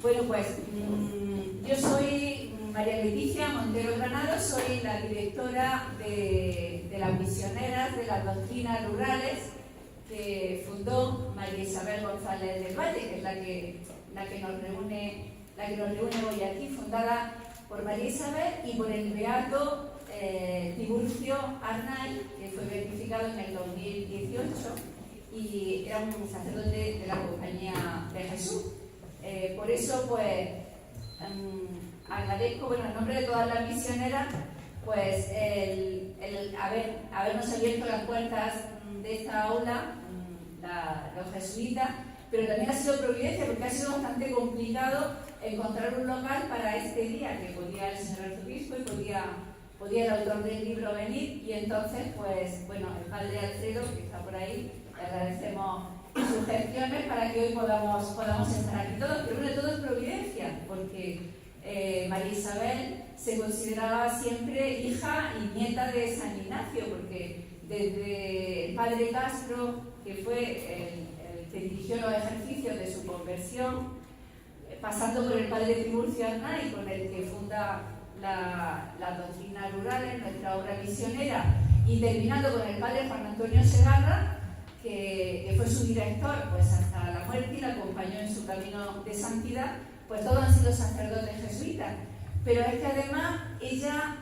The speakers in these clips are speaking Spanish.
Bueno, pues yo soy María Leticia Montero Granado, soy la directora de las misioneras de las doctrinas rurales que fundó María Isabel González del Valle, que es la que nos reúne hoy aquí, fundada por María Isabel y por el beato Tiburcio Arnay, que fue beatificado en el 2018 y era un sacerdote de la Compañía de Jesús. Por eso, pues, agradezco, bueno, en nombre de todas las misioneras, pues, el habernos abierto las puertas de esta aula, los jesuitas, pero también ha sido providencia porque ha sido bastante complicado encontrar un local para este día, que podía el señor arzobispo y podía el autor del libro venir, y entonces, pues, bueno, el padre Alfredo, que está por ahí, le agradecemos sus gestiones para que hoy podamos estar aquí todos, pero bueno, todo es providencia, porque María Isabel se consideraba siempre hija y nieta de San Ignacio, porque desde el padre Castro, que fue el que dirigió los ejercicios de su conversión, pasando por el padre Tiburcio Arnay, con el que funda las doctrinas rurales, nuestra obra misionera, y terminando con el padre Juan Antonio Segarra, que fue su director pues hasta la muerte y la acompañó en su camino de santidad, pues todos han sido sacerdotes jesuitas. Pero es que además ella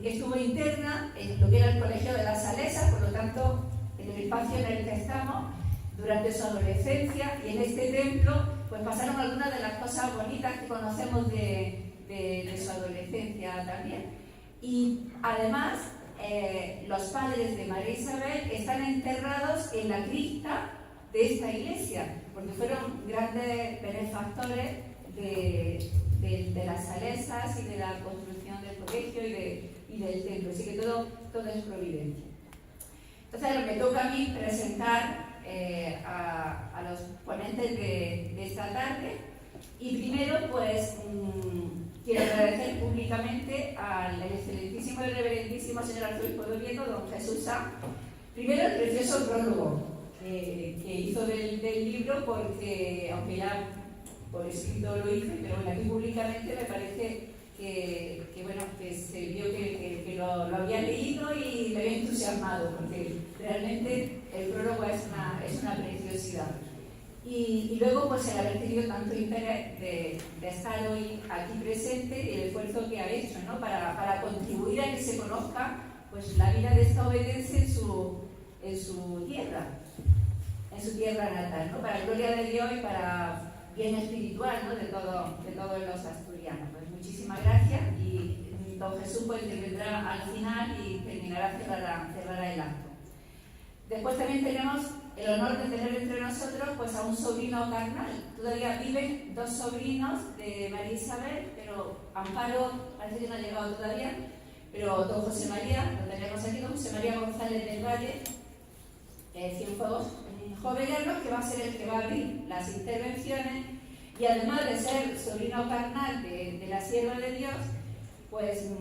estuvo interna en lo que era el Colegio de las Salesas, por lo tanto, en el espacio en el que estamos, durante su adolescencia, y en este templo pues pasaron algunas de las cosas bonitas que conocemos de su adolescencia también. Y además, los padres de María Isabel están enterrados en la cripta de esta iglesia, porque fueron grandes benefactores de las Salesas y de la construcción del colegio y del templo, así que todo es providencia. Entonces, lo que toca a mí presentar a los ponentes de esta tarde, y primero, pues, quiero agradecer públicamente al excelentísimo y reverendísimo señor arzobispo de Oviedo, don Jesús Sá, primero el precioso prólogo que hizo del libro, porque, aunque ya por escrito lo hice, pero bueno, aquí públicamente me parece que se vio que lo había leído y le había entusiasmado, porque realmente el prólogo es una preciosidad. Y luego, pues, el haber tenido tanto interés de estar hoy aquí presente y el esfuerzo que ha hecho, ¿no? para contribuir a que se conozca pues, la vida de esta obedense en su tierra natal, ¿no? Para gloria de Dios y para bien espiritual, ¿no? de todos los asturianos. Pues muchísimas gracias, y don Jesús pues intervendrá al final y terminará, cerrará el acto. Después también tenemos el honor de tener entre nosotros pues, a un sobrino carnal. Todavía viven dos sobrinos de María Isabel, pero Amparo parece que no ha llegado todavía, pero don José María, lo tenemos aquí, don José María González del Valle, Cienfuegos, un joven que va a ser el que va a abrir las intervenciones, y además de ser sobrino carnal de la sierva de Dios, pues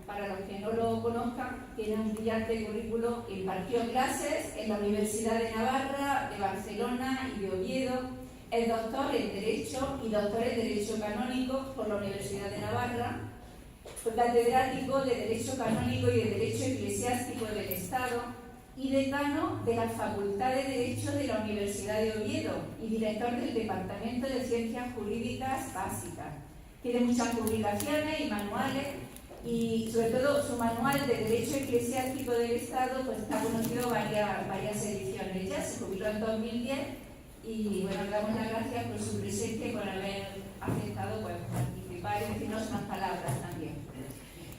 para los que no lo conozcan, tiene un brillante currículo, impartió clases en la Universidad de Navarra, de Barcelona y de Oviedo, es doctor en Derecho y doctor en Derecho Canónico por la Universidad de Navarra, fue catedrático de Derecho Canónico y de Derecho Eclesiástico del Estado y decano de la Facultad de Derecho de la Universidad de Oviedo y director del Departamento de Ciencias Jurídicas Básicas. Tiene muchas publicaciones y manuales, y sobre todo su manual de Derecho Eclesiástico del Estado pues ha conocido varias ediciones. Ya se jubiló en 2010 y bueno, le damos las gracias por su presencia y por haber aceptado pues, participar y decirnos unas palabras también.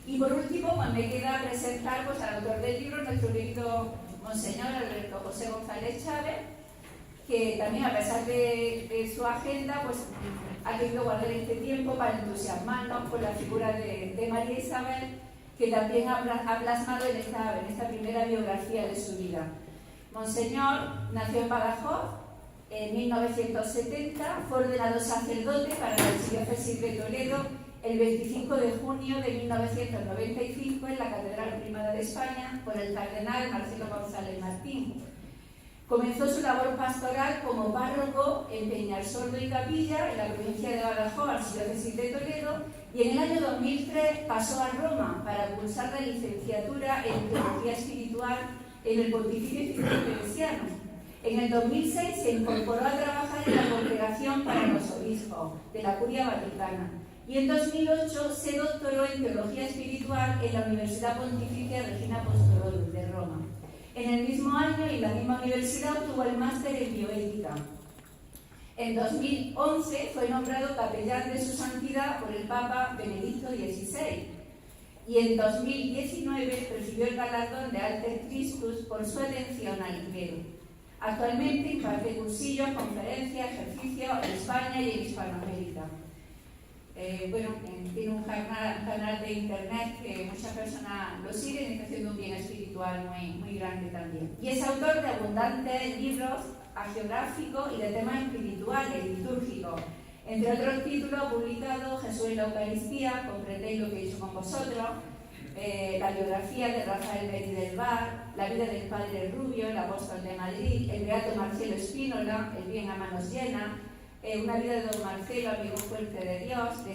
Y por último, pues, me queda presentar pues, al autor del libro, nuestro querido Monseñor Alberto José González Chávez, que también, a pesar de su agenda, pues ha querido guardar este tiempo para entusiasmarnos con la figura de María Isabel, que también ha plasmado en esta primera biografía de su vida. Monseñor nació en Badajoz en 1970, fue ordenado sacerdote para la Archidiócesis de Toledo el 25 de junio de 1995 en la Catedral Primada de España por el cardenal Marcelo González Martín. Comenzó su labor pastoral como párroco en Peñarsordo y Capilla, en la provincia de Badajoz, archidiócesis de Toledo, y en el año 2003 pasó a Roma para cursar la licenciatura en Teología Espiritual en el Pontificio Instituto Teresiano. En el 2006 se incorporó a trabajar en la Congregación para los Obispos de la Curia Vaticana y en 2008 se doctoró en Teología Espiritual en la Universidad Pontificia Regina Apostolodus de Roma. En el mismo año y en la misma universidad obtuvo el máster en bioética. En 2011 fue nombrado capellán de su santidad por el Papa Benedicto XVI y en 2019 recibió el galardón de Alter Christus por su atención al clero. Actualmente imparte cursillos, conferencias, ejercicios en España y en Hispanoamérica. Tiene un canal de internet que muchas personas lo siguen y está haciendo un bien espiritual muy grande también. Y es autor de abundantes libros hagiográficos y de temas espirituales, litúrgicos. Entre otros títulos ha publicado Jesús en la Eucaristía, Comprendéis lo que he hecho con vosotros, la biografía de Rafael Beni del Bar, la vida del Padre Rubio, el apóstol de Madrid, el beato Marcelo Espínola, el bien a manos llenas, una vida de don Marcelo, amigo fuerte de Dios, de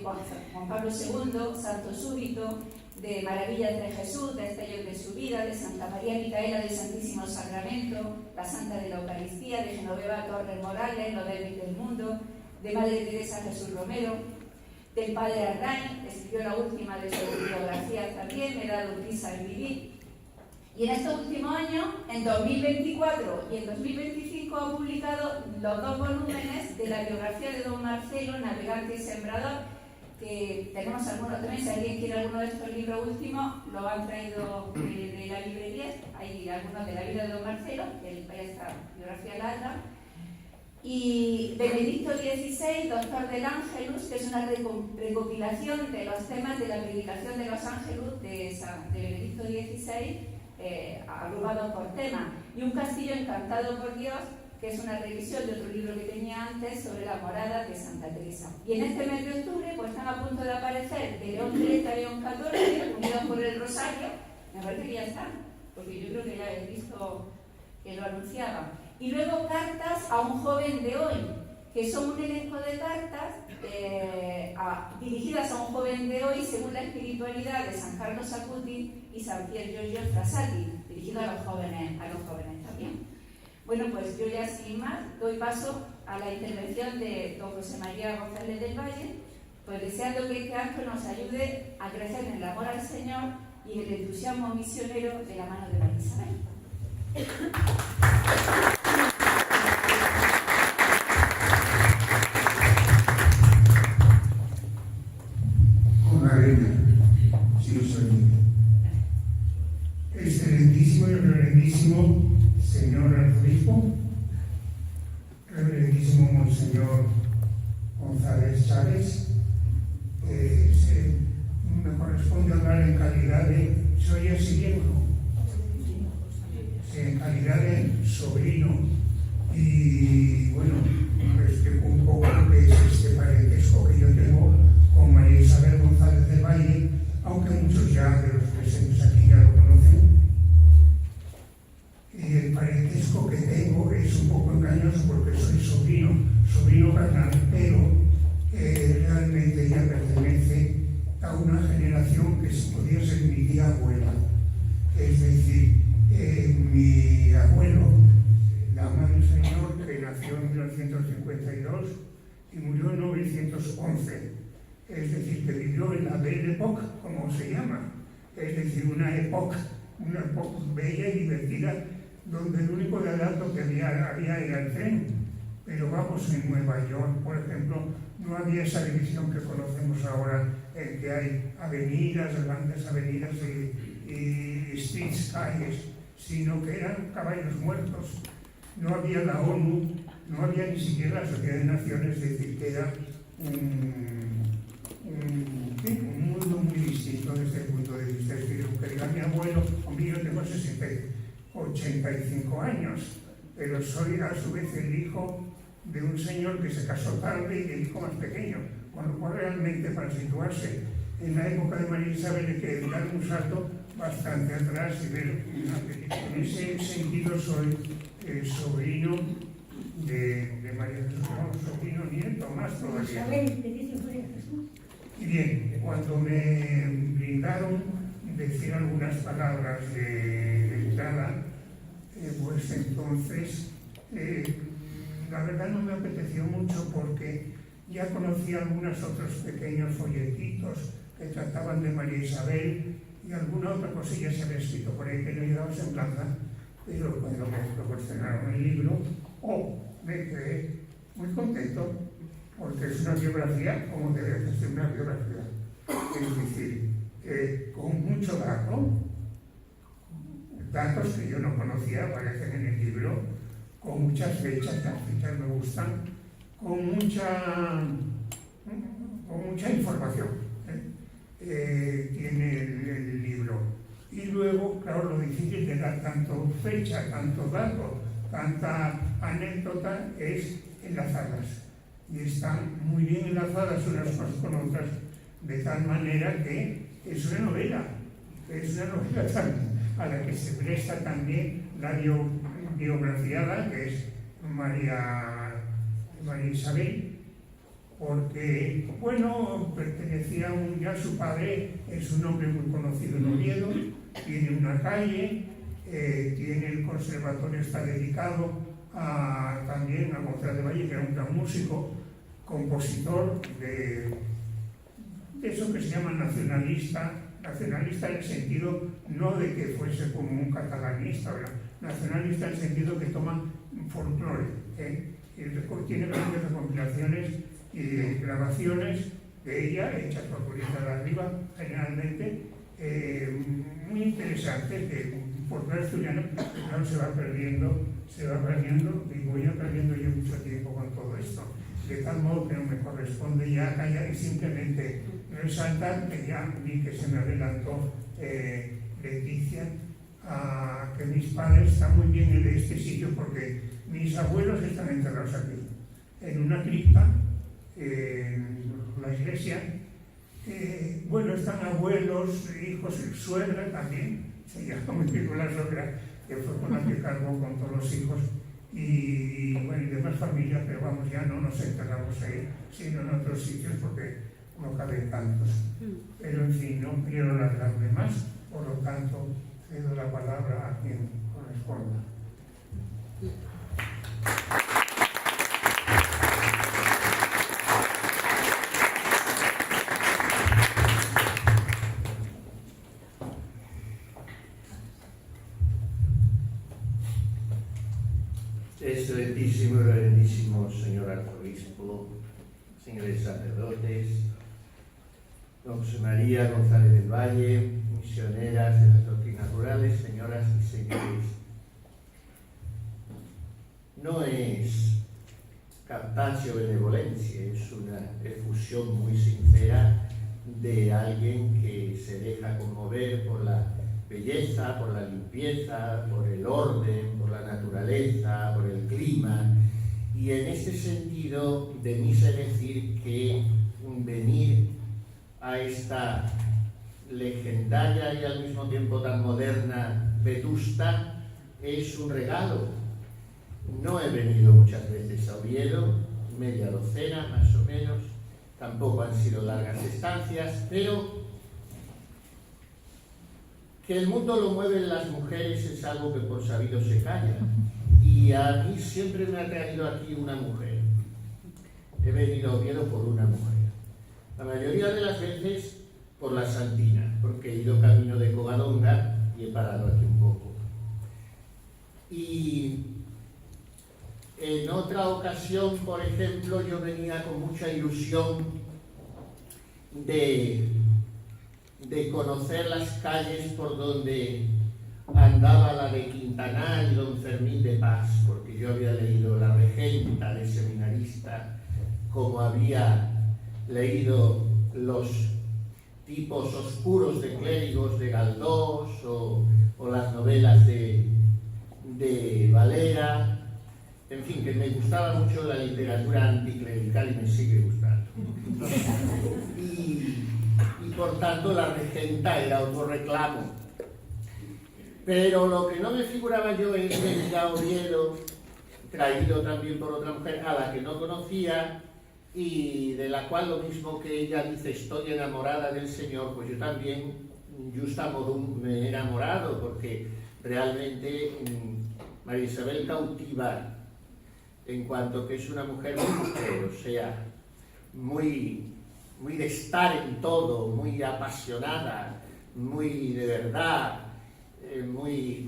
Juan Pablo II, Santo Súbito, de Maravillas de Jesús, de Destellos de su vida, de Santa María Micaela del Santísimo Sacramento, la Santa de la Eucaristía, de Genoveva Torres Morales, Lo débil del mundo, de Madre Teresa Jesús Romero, del Padre Ardain, escribió la última de su biografía también, Me he dado prisa en vivir. Y en estos últimos años, en 2024 y en 2025, ha publicado los 2 volúmenes de la biografía de don Marcelo, Navegante y Sembrador, que tenemos algunos también. Si alguien quiere alguno de estos libros últimos, lo han traído de la librería. Hay algunos de la vida de don Marcelo, que vaya esta biografía larga. Y Benedicto XVI, Doctor del Ángelus, que es una recopilación de los temas de la predicación de los ángelus de Benedicto XVI, agrupados por tema, y Un castillo encantado por Dios, que es una revisión de otro libro que tenía antes sobre la morada de Santa Teresa. Y en este mes de octubre pues están a punto de aparecer de León XIII a León XIV, unidos por el Rosario. Me parece que ya están, porque yo creo que ya he visto que lo anunciaba. Y luego cartas a un joven de hoy, que son un elenco de cartas dirigidas a un joven de hoy según la espiritualidad de San Carlos Acuti y San Pier Giorgio Frassati, dirigido a los jóvenes también. Bueno, pues yo ya sin más doy paso a la intervención de don José María González del Valle, pues deseando que este acto nos ayude a crecer en el amor al Señor y en el entusiasmo misionero de la mano de María Isabel. Excelentísimo y reverendísimo señor arzobispo, reverendísimo monseñor González Chávez, me corresponde hablar en calidad de, soy el siguiente, en calidad de sobrino, y bueno, explico un poco lo que es este parentesco que yo tengo con María Isabel González del Valle, aunque muchos ya de los presentes aquí ya lo conocen. Y el parentesco que tengo es un poco engañoso porque soy sobrino carnal, pero realmente ella pertenece a una generación que podría ser mi tía abuela. Es decir, mi abuelo, la madre del Señor, que nació en 1952 y murió en 1911. Es decir, que vivió en la Belle Époque, como se llama. Es decir, una época bella y divertida, donde el único dato que había era el tren. Pero vamos, en Nueva York, por ejemplo, no había esa división que conocemos ahora, en que hay avenidas, grandes avenidas y streets, calles, sino que eran caballos muertos. No había la ONU, no había ni siquiera la Sociedad de Naciones, es decir, que era un mundo muy distinto desde el punto de vista espiritual. Que diga mi abuelo, hombre, yo tengo 85 años, pero soy a su vez el hijo de un señor que se casó tarde y el hijo más pequeño, con lo cual realmente para situarse en la época de María Isabel hay que dar un salto bastante atrás y ver una película. En ese sentido soy sobrino de María Jesús, sobrino nieto más todavía. Y bien, cuando me brindaron decir algunas palabras de entrada, pues entonces la verdad no me apeteció mucho porque ya conocía algunos otros pequeños folletitos que trataban de María Isabel y alguna otra cosilla se había escrito por ahí que no llegaba a semblanza, pero cuando me proporcionaron el libro, me quedé muy contento porque es una biografía como debe ser una biografía. Es decir, con mucho datos que yo no conocía, aparecen en el libro, con muchas fechas, las fechas me gustan, con mucha información. Tiene el libro. Y luego, claro, lo difícil de dar tanto fecha, tanto dato, tanta anécdota es enlazarlas. Y están muy bien enlazadas unas cosas con otras, de tal manera que es una novela a la que se presta también la biografiada, que es María Isabel, porque, bueno, pertenecía ya su padre, es un hombre muy conocido en Oviedo, tiene una calle, tiene el conservatorio, está dedicado también a González de Valle, que era un gran músico, compositor de eso que se llama nacionalista en el sentido no de que fuese como un catalanista, ¿verdad? Nacionalista en el sentido que toma folclore, tiene grandes recopilaciones y grabaciones de ella, hechas por Purita de Arriba, generalmente, muy interesantes, que por ver asturiano, claro, se va perdiendo, y voy perdiendo yo mucho tiempo con todo esto, de tal modo que no me corresponde ya callar y simplemente resaltar que ya vi que se me adelantó Leticia, que mis padres están muy bien en este sitio porque mis abuelos están enterrados aquí, en una cripta, en la iglesia. Bueno, están abuelos, hijos, suegra también, se llama la suegra, que fue con la que cargó con todos los hijos, y bueno, y demás familias, pero vamos, ya no nos enterramos ahí, sino en otros sitios porque no caben tantos. Pero en fin, no quiero alargarme más, por lo tanto, cedo la palabra a quien corresponda. Excelentísimo y reverendísimo señor arzobispo, señores sacerdotes, don José María González del Valle, misioneras de las doctrinas rurales, señoras y señores. No es captatio benevolencia, es una efusión muy sincera de alguien que se deja conmover por la belleza, por la limpieza, por el orden, por la naturaleza, por el clima. Y en este sentido, de mí sé decir que venir a esta legendaria y al mismo tiempo tan moderna Vetusta es un regalo. No he venido muchas veces a Oviedo, media docena más o menos, tampoco han sido largas estancias, pero que el mundo lo mueven las mujeres es algo que por sabido se calla. Y a mí siempre me ha traído aquí una mujer. He venido a Oviedo por una mujer. La mayoría de las veces por la Santina, porque he ido camino de Covadonga y he parado aquí un poco. Y en otra ocasión, por ejemplo, yo venía con mucha ilusión de conocer las calles por donde andaba la de Quintanar y don Fermín de Paz, porque yo había leído La Regenta de seminarista, como había leído los tipos oscuros de clérigos de Galdós o las novelas de Valera, en fin, que me gustaba mucho la literatura anticlerical y me sigue gustando. Y por tanto La Regenta era otro reclamo. Pero lo que no me figuraba yo es que a Oviedo, traído también por otra mujer a la que no conocía y de la cual lo mismo que ella dice, estoy enamorada del Señor, pues yo también, justa modum, me he enamorado, porque realmente María Isabel cautiva en cuanto que es una mujer muy mujer, o sea, muy de estar en todo, muy apasionada, muy de verdad, muy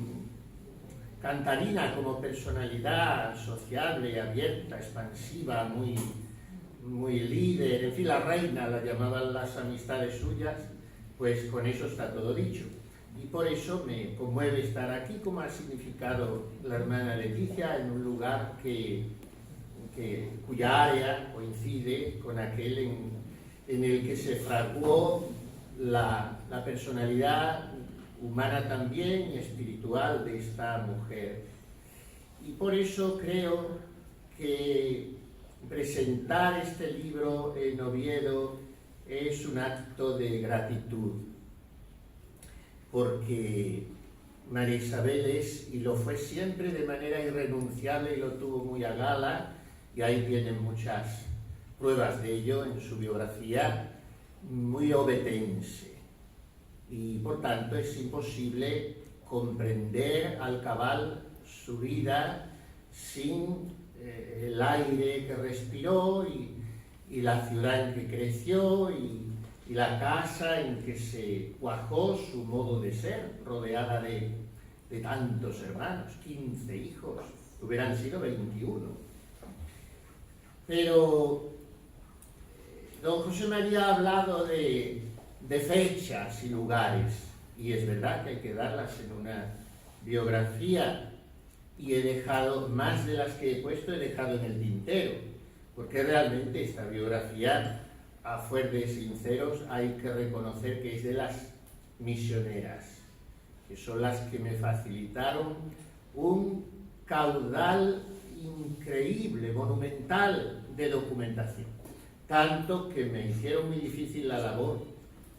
cantarina como personalidad, sociable, abierta, expansiva, muy líder, en fin, la reina la llamaban las amistades suyas, pues con eso está todo dicho. Y por eso me conmueve estar aquí, como ha significado la hermana Leticia, en un lugar cuya área coincide con aquel en el que se fraguó la personalidad humana también y espiritual de esta mujer. Y por eso creo que presentar este libro en Oviedo es un acto de gratitud, porque María Isabel es, y lo fue siempre de manera irrenunciable y lo tuvo muy a gala, y ahí vienen muchas pruebas de ello en su biografía, muy obetense. Y por tanto es imposible comprender al cabal su vida sin el aire que respiró y la ciudad en que creció y la casa en que se cuajó su modo de ser, rodeada de tantos hermanos, 15 hijos, hubieran sido 21. Pero don José María ha hablado de fechas y lugares, y es verdad que hay que darlas en una biografía, y he dejado, más de las que he puesto, he dejado en el tintero, porque realmente esta biografía, a fuer de sinceros, hay que reconocer que es de las misioneras, que son las que me facilitaron un caudal increíble, monumental de documentación, tanto que me hicieron muy difícil la labor.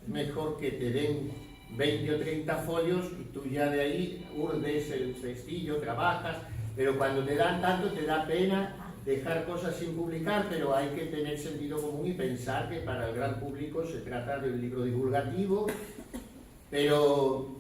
Es mejor que te den 20 o 30 folios y tú ya de ahí urdes el cestillo, trabajas, pero cuando te dan tanto te da pena dejar cosas sin publicar, pero hay que tener sentido común y pensar que para el gran público se trata de un libro divulgativo, pero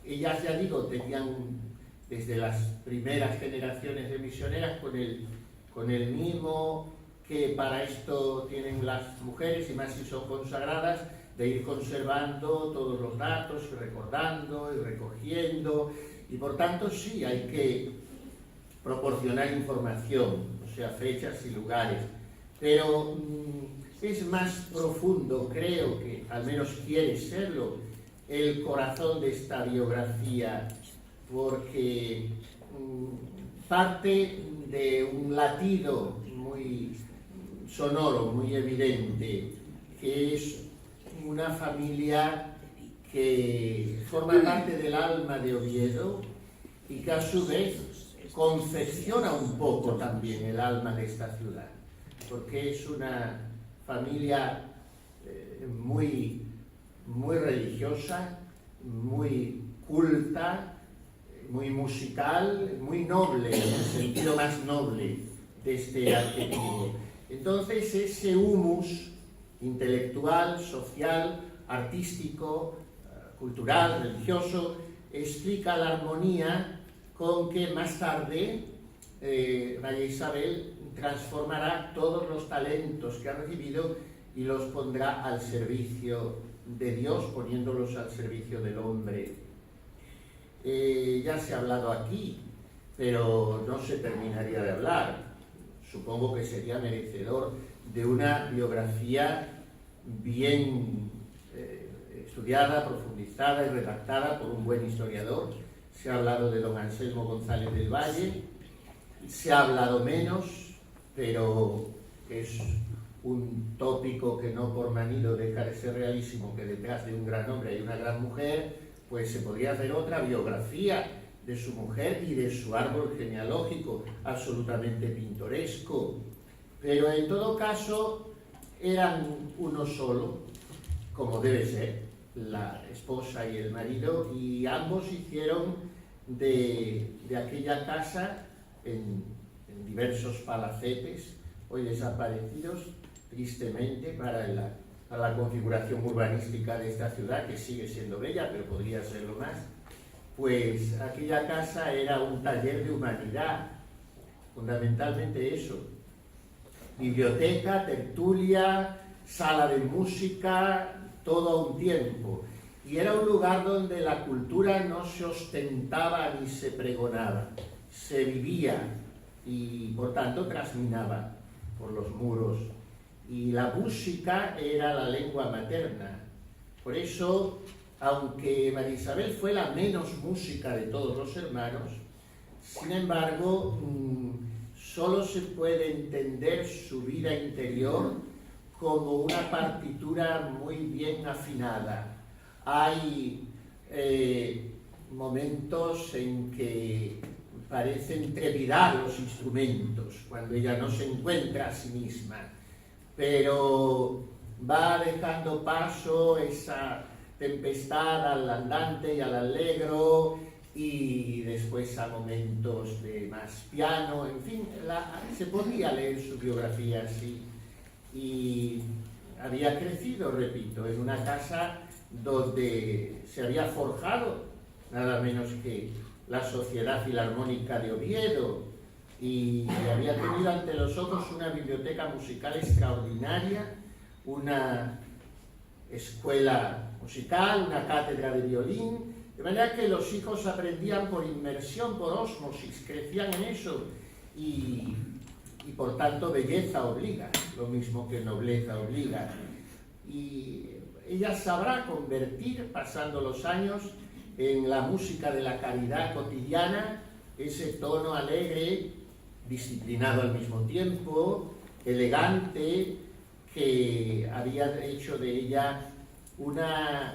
ellas, ya digo, tenían desde las primeras generaciones de misioneras con el mimo que para esto tienen las mujeres, y más si son consagradas, de ir conservando todos los datos, y recordando y recogiendo, y por tanto sí hay que proporcionar información, o sea, fechas y lugares, pero es más profundo, creo que al menos quiere serlo, el corazón de esta biografía, porque parte de un latido muy sonoro, muy evidente, que es una familia que forma parte del alma de Oviedo y que a su vez confecciona un poco también el alma de esta ciudad, porque es una familia muy religiosa, muy culta, muy musical, muy noble, en el sentido más noble de este adjetivo. Entonces ese humus intelectual, social, artístico, cultural, religioso, explica la armonía con que más tarde María Isabel transformará todos los talentos que ha recibido y los pondrá al servicio de Dios, poniéndolos al servicio del hombre. Ya se ha hablado aquí, pero no se terminaría de hablar. Supongo que sería merecedor de una biografía bien estudiada, profundizada y redactada por un buen historiador. Se ha hablado de don Anselmo González del Valle, se ha hablado menos, pero es un tópico que no por manido deja de ser realísimo, que detrás de un gran hombre hay una gran mujer, pues se podría hacer otra biografía de su mujer y de su árbol genealógico, absolutamente pintoresco. Pero en todo caso eran uno solo, como debe ser, la esposa y el marido, y ambos hicieron de aquella casa en diversos palacetes, hoy desaparecidos, tristemente, para la configuración urbanística de esta ciudad, que sigue siendo bella, pero podría serlo más. Pues aquella casa era un taller de humanidad, fundamentalmente eso. Biblioteca, tertulia, sala de música, todo a un tiempo. Y era un lugar donde la cultura no se ostentaba ni se pregonaba, se vivía y por tanto trasminaba por los muros. Y la música era la lengua materna. Por eso, aunque María Isabel fue la menos música de todos los hermanos, sin embargo, solo se puede entender su vida interior como una partitura muy bien afinada. Hay momentos en que parecen trepidar los instrumentos, cuando ella no se encuentra a sí misma, pero va dejando paso esa tempestad al andante y al allegro, y después a momentos de más piano, en fin, se podía leer su biografía así. Y había crecido, repito, en una casa donde se había forjado nada menos que la Sociedad Filarmónica de Oviedo, y había tenido ante los ojos una biblioteca musical extraordinaria, una escuela musical, una cátedra de violín, de manera que los hijos aprendían por inmersión, por ósmosis, crecían en eso, y por tanto belleza obliga, lo mismo que nobleza obliga. Y ella sabrá convertir, pasando los años, en la música de la caridad cotidiana, ese tono alegre, disciplinado al mismo tiempo, elegante, que había hecho de ella una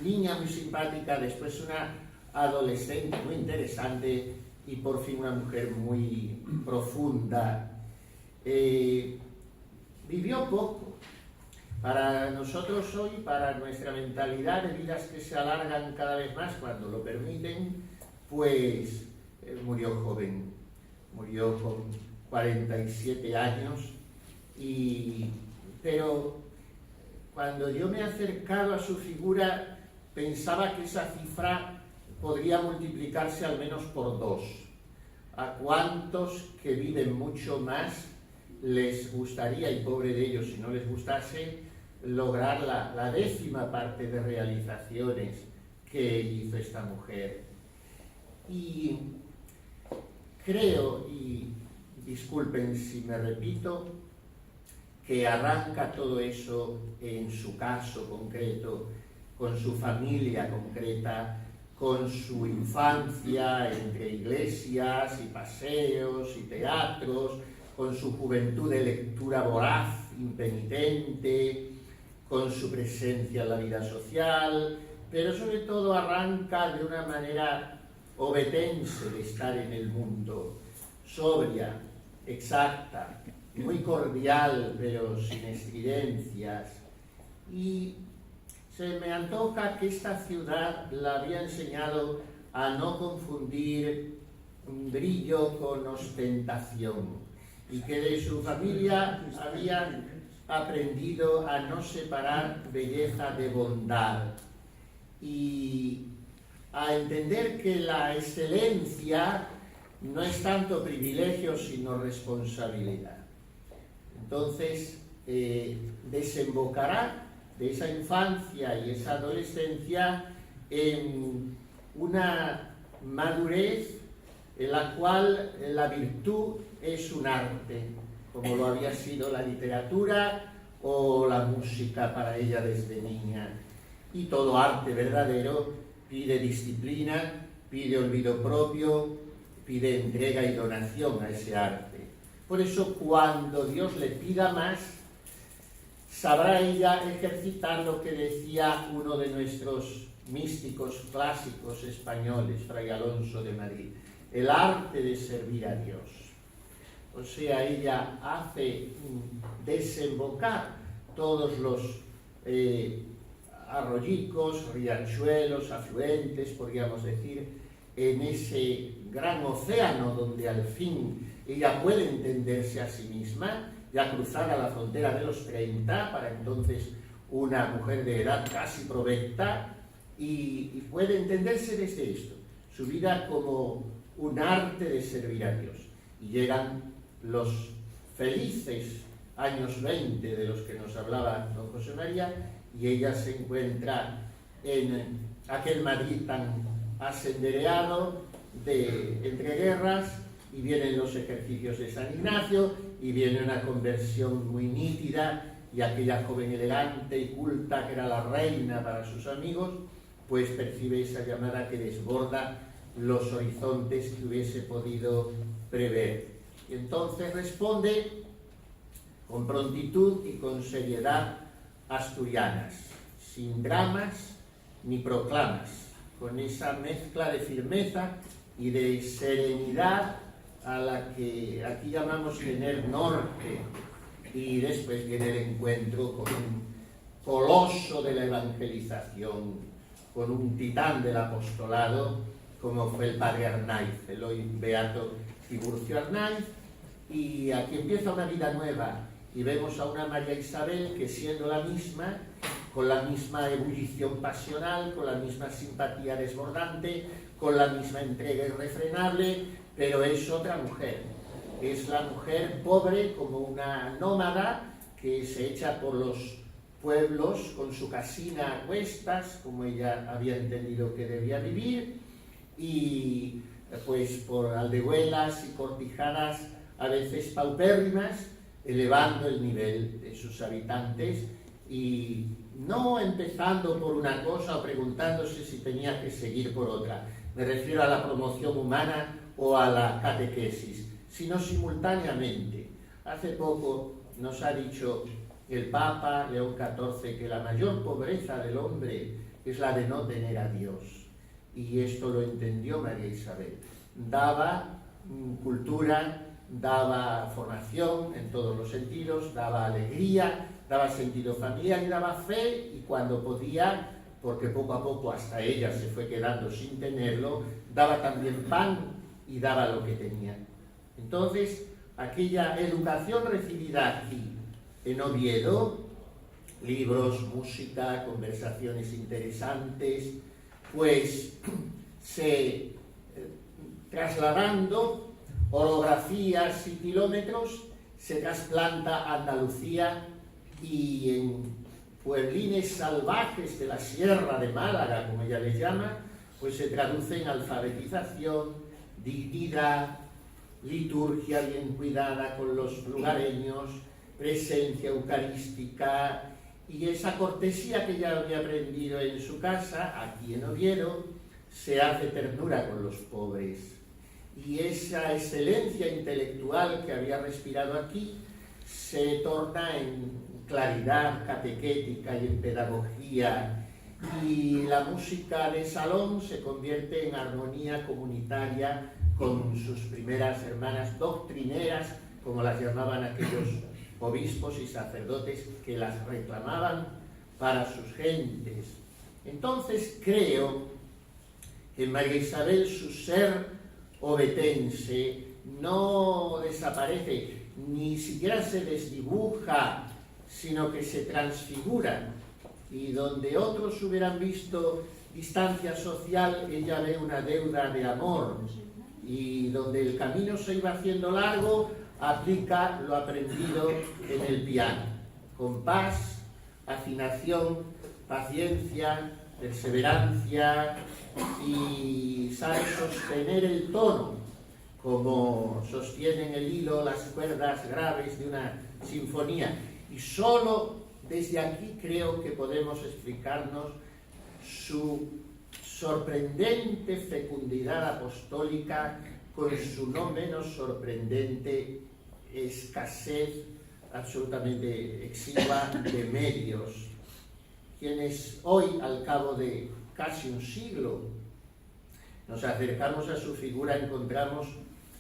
niña muy simpática, después una adolescente muy interesante y por fin una mujer muy profunda. Vivió poco. Para nosotros hoy, para nuestra mentalidad de vidas que se alargan cada vez más cuando lo permiten, pues murió joven, murió con 47 años, pero cuando yo me he acercado a su figura pensaba que esa cifra podría multiplicarse al menos por 2. ¿A cuántos que viven mucho más les gustaría, y pobre de ellos si no les gustase, lograr la 10ª parte de realizaciones que hizo esta mujer? Y creo, y disculpen si me repito, que arranca todo eso en su caso concreto, con su familia concreta, con su infancia entre iglesias y paseos y teatros, con su juventud de lectura voraz, impenitente, con su presencia en la vida social, pero sobre todo arranca de una manera obetense de estar en el mundo, sobria, exacta, muy cordial, pero sin estridencias. Y se me antoja que esta ciudad la había enseñado a no confundir brillo con ostentación, y que de su familia había aprendido a no separar belleza de bondad y a entender que la excelencia no es tanto privilegio sino responsabilidad. Entonces desembocará de esa infancia y esa adolescencia en una madurez en la cual la virtud es un arte, como lo había sido la literatura o la música para ella desde niña. Y todo arte verdadero pide disciplina, pide olvido propio, pide entrega y donación a ese arte. Por eso, cuando Dios le pida más, sabrá ella ejercitar lo que decía uno de nuestros místicos clásicos españoles, Fray Alonso de Madrid: el arte de servir a Dios. O sea, ella hace desembocar todos los arroyicos, riachuelos, afluentes, podríamos decir, en ese gran océano donde al fin ella puede entenderse a sí misma, ya cruzada la frontera de los 30, para entonces una mujer de edad casi provecta, y puede entenderse desde esto, su vida como un arte de servir a Dios. Y llegan los felices años 20 de los que nos hablaba don José María, y ella se encuentra en aquel Madrid tan asendereado de entreguerras, y vienen los ejercicios de San Ignacio, y viene una conversión muy nítida, y aquella joven elegante y culta que era la reina para sus amigos, pues percibe esa llamada que desborda los horizontes que hubiese podido prever. Y entonces responde con prontitud y con seriedad asturianas, sin dramas ni proclamas, con esa mezcla de firmeza y de serenidad a la que aquí llamamos tener norte, y después viene el encuentro con un coloso de la evangelización, con un titán del apostolado, como fue el padre Arnaiz, el hoy beato Tiburcio Arnaiz, y aquí empieza una vida nueva, y vemos a una María Isabel que, siendo la misma, con la misma ebullición pasional, con la misma simpatía desbordante, con la misma entrega irrefrenable, pero es otra mujer. Es la mujer pobre, como una nómada que se echa por los pueblos con su casina a cuestas, como ella había entendido que debía vivir, y pues por aldehuelas y cortijadas a veces paupérrimas, elevando el nivel de sus habitantes, y no empezando por una cosa o preguntándose si tenía que seguir por otra. Me refiero a la promoción humana o a la catequesis, sino simultáneamente. Hace poco nos ha dicho el Papa León XIV que la mayor pobreza del hombre es la de no tener a Dios. Y esto lo entendió María Isabel. Daba cultura, daba formación en todos los sentidos, daba alegría, daba sentido familiar y daba fe, y cuando podía, porque poco a poco hasta ella se fue quedando sin tenerlo, daba también pan y daba lo que tenía. Entonces, aquella educación recibida aquí en Oviedo, libros, música, conversaciones interesantes, pues se trasladando orografías y kilómetros, se trasplanta a Andalucía, y en pueblines salvajes de la Sierra de Málaga, como ella les llama, pues se traduce en alfabetización, dignidad, liturgia bien cuidada con los lugareños, presencia eucarística, y esa cortesía que ella había aprendido en su casa, aquí en Oviedo, se hace ternura con los pobres. Y esa excelencia intelectual que había respirado aquí se torna en claridad catequética y en pedagogía, y la música de salón se convierte en armonía comunitaria con sus primeras hermanas doctrineras, como las llamaban aquellos obispos y sacerdotes que las reclamaban para sus gentes. Entonces creo que en María Isabel su ser ovetense no desaparece, ni siquiera se desdibuja, sino que se transfigura, y donde otros hubieran visto distancia social, ella ve una deuda de amor, y donde el camino se iba haciendo largo, aplica lo aprendido en el piano, compás, afinación, paciencia, perseverancia, y sabe sostener el tono, como sostienen el hilo las cuerdas graves de una sinfonía. Y solo desde aquí creo que podemos explicarnos su sorprendente fecundidad apostólica, con su no menos sorprendente escasez absolutamente exigua de medios. Quienes hoy, al cabo de casi un siglo, nos acercamos a su figura, encontramos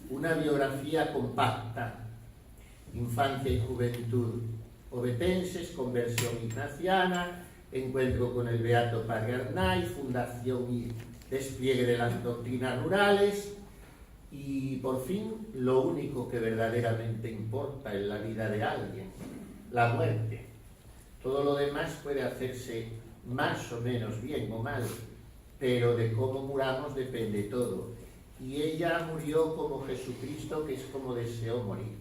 una biografía compacta: infancia y juventud ovetenses, conversión ignaciana, encuentro con el beato padre Arnaiz, fundación y despliegue de las doctrinas rurales y, por fin, lo único que verdaderamente importa en la vida de alguien, la muerte. Todo lo demás puede hacerse más o menos bien o mal, pero de cómo muramos depende todo. Y ella murió como Jesucristo, que es como deseó morir.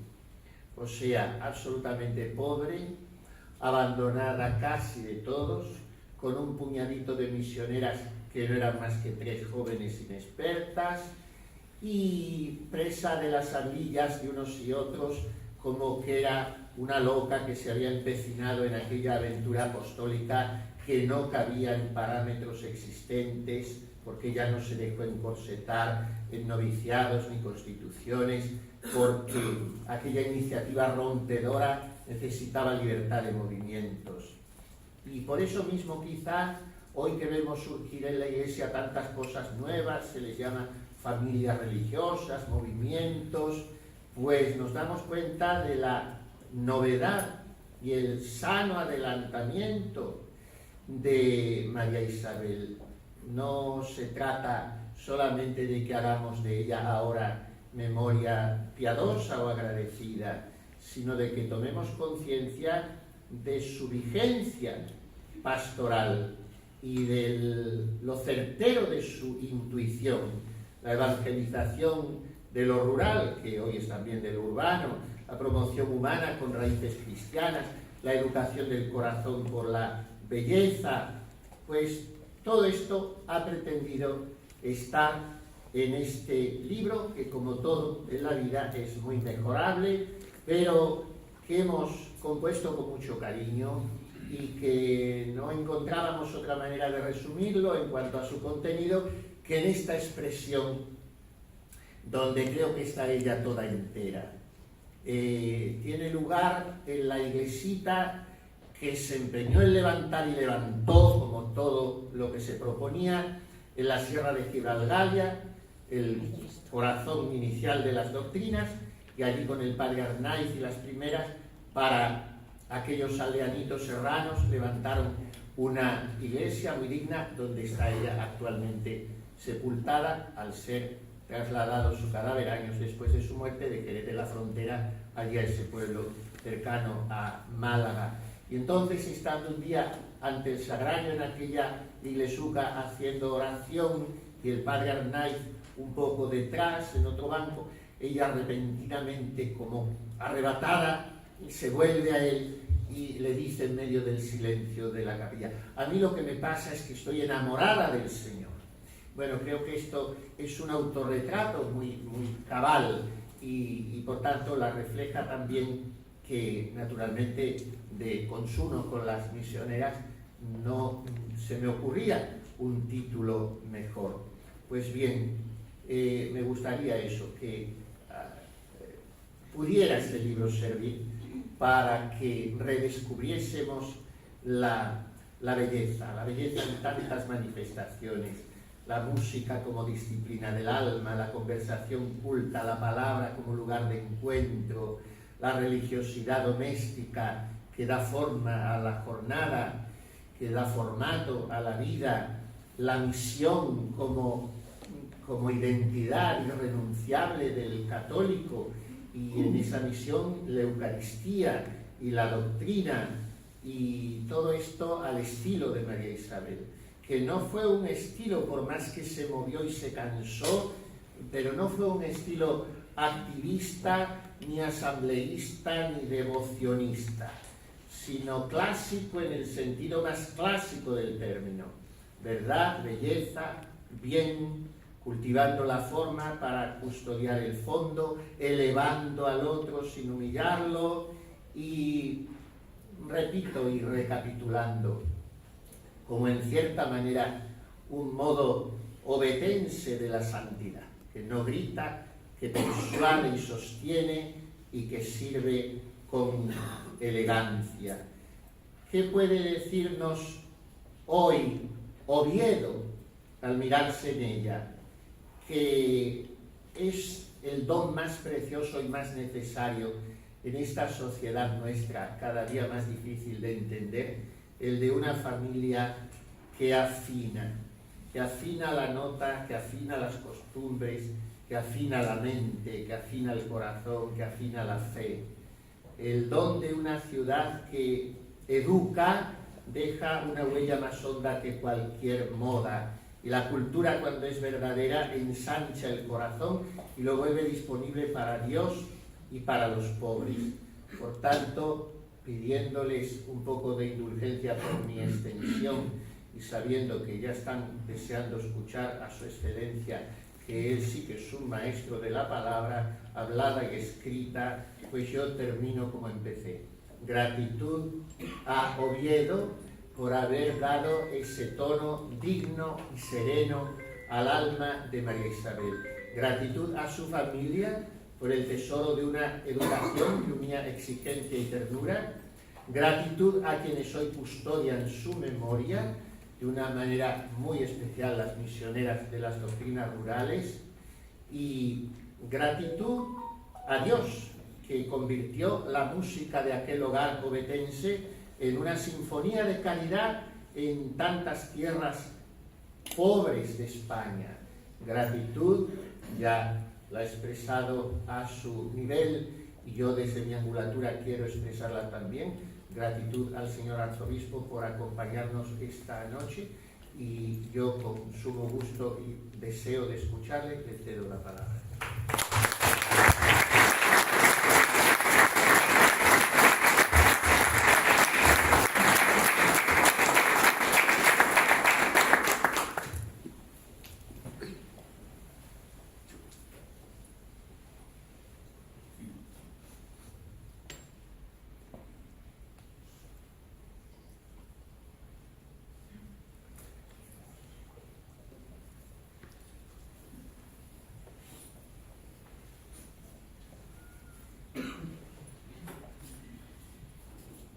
O sea, absolutamente pobre, abandonada casi de todos, con un puñadito de misioneras que no eran más que 3 jóvenes inexpertas, y presa de las hablillas de unos y otros, como que era una loca que se había empecinado en aquella aventura apostólica que no cabía en parámetros existentes, porque ya no se dejó encorsetar en noviciados ni constituciones, porque aquella iniciativa rompedora necesitaba libertad de movimientos. Y por eso mismo quizá hoy que vemos surgir en la Iglesia tantas cosas nuevas, se les llama familias religiosas, movimientos, pues nos damos cuenta de la novedad y el sano adelantamiento de María Isabel. No se trata solamente de que hagamos de ella ahora memoria piadosa o agradecida, sino de que tomemos conciencia de su vigencia pastoral y de lo certero de su intuición, la evangelización de lo rural, que hoy es también de lo urbano, la promoción humana con raíces cristianas, la educación del corazón por la belleza, pues todo esto ha pretendido estar en este libro, que como todo en la vida es muy mejorable, pero que hemos compuesto con mucho cariño y que no encontrábamos otra manera de resumirlo en cuanto a su contenido que en esta expresión, donde creo que está ella toda entera. Tiene lugar en la iglesita que se empeñó en levantar y levantó, como todo lo que se proponía, en la Sierra de Gibraltar, el corazón inicial de las doctrinas, y allí con el padre Arnaiz y las primeras, para aquellos aldeanitos serranos, levantaron una iglesia muy digna donde está ella actualmente sepultada, al ser trasladado su cadáver años después de su muerte de Jerez de la Frontera, allí a ese pueblo cercano a Málaga. Y entonces, estando un día ante el sagrario en aquella iglesuca haciendo oración, y el padre Arnaiz un poco detrás, en otro banco, ella repentinamente, como arrebatada, se vuelve a él y le dice en medio del silencio de la capilla: a mí lo que me pasa es que estoy enamorada del Señor. Bueno, creo que esto es un autorretrato muy cabal y por tanto la refleja también, que naturalmente de consuno con las misioneras no se me ocurría un título mejor. Pues bien, me gustaría eso, que pudiera este libro servir para que redescubriésemos la belleza en tantas manifestaciones, la música como disciplina del alma, la conversación culta, la palabra como lugar de encuentro, la religiosidad doméstica que da forma a la jornada, que da formato a la vida, la misión como identidad irrenunciable del católico, y en esa misión la Eucaristía y la doctrina, y todo esto al estilo de María Isabel, que no fue un estilo, por más que se movió y se cansó, pero no fue un estilo activista, ni asambleísta, ni devocionista, sino clásico en el sentido más clásico del término: verdad, belleza, bien, cultivando la forma para custodiar el fondo, elevando al otro sin humillarlo, y repito y recapitulando, como en cierta manera un modo obetense de la santidad, que no grita, que persuade y sostiene y que sirve con elegancia. ¿Qué puede decirnos hoy Oviedo al mirarse en ella? Que es el don más precioso y más necesario en esta sociedad nuestra, cada día más difícil de entender, el de una familia que afina que afina la nota, que afina las costumbres, que afina la mente, que afina el corazón, que afina la fe. El don de una ciudad que educa deja una huella más honda que cualquier moda. Y la cultura, cuando es verdadera, ensancha el corazón y lo vuelve disponible para Dios y para los pobres. Por tanto, pidiéndoles un poco de indulgencia por mi extensión y sabiendo que ya están deseando escuchar a su excelencia, que él sí que es un maestro de la palabra, hablada y escrita, pues yo termino como empecé. Gratitud a Oviedo por haber dado ese tono digno y sereno al alma de María Isabel. Gratitud a su familia por el tesoro de una educación que unía exigencia y ternura. Gratitud a quienes hoy custodian su memoria, de una manera muy especial las misioneras de las doctrinas rurales. Y gratitud a Dios, que convirtió la música de aquel hogar ovetense en una sinfonía de caridad en tantas tierras pobres de España. Gratitud, ya la he expresado a su nivel y yo desde mi angulatura quiero expresarla también. Gratitud al señor arzobispo por acompañarnos esta noche y yo con sumo gusto y deseo de escucharle le cedo la palabra.